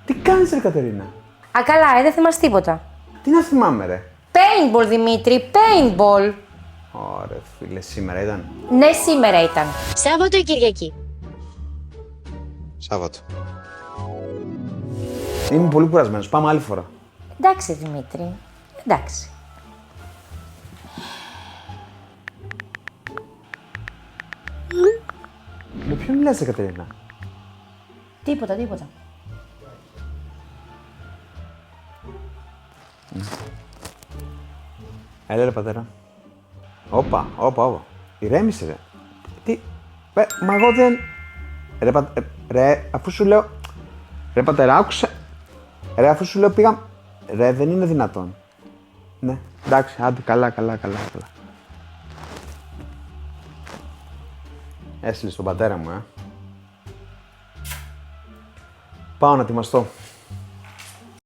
Τι κάνεις ρε Κατερίνα? Α, καλά, δεν θυμάσαι τίποτα. Τι να θυμάμαι ρε? Paintball, Δημήτρη, paintball. Ωραία φίλε, σήμερα ήταν. Ναι, σήμερα ήταν. Σάββατο ή Κυριακή. Σάββατο. Είμαι πολύ κουρασμένος, πάμε άλλη φορά. Εντάξει, Δημήτρη. Εντάξει. Με ποιον μιλάς ρε Κατερίνα? Τίποτα. Έλα ρε πατέρα. Όπα. Ηρέμησε ρε. Τι, μα εγώ δεν... Ρε, αφού σου λέω... Ρε πατέρα, άκουσε. Ρε, αφού σου λέω πήγα... Ρε, δεν είναι δυνατόν. Ναι, εντάξει, άντε, καλά. Έστειλε στον πατέρα μου, Πάω να ετοιμαστώ.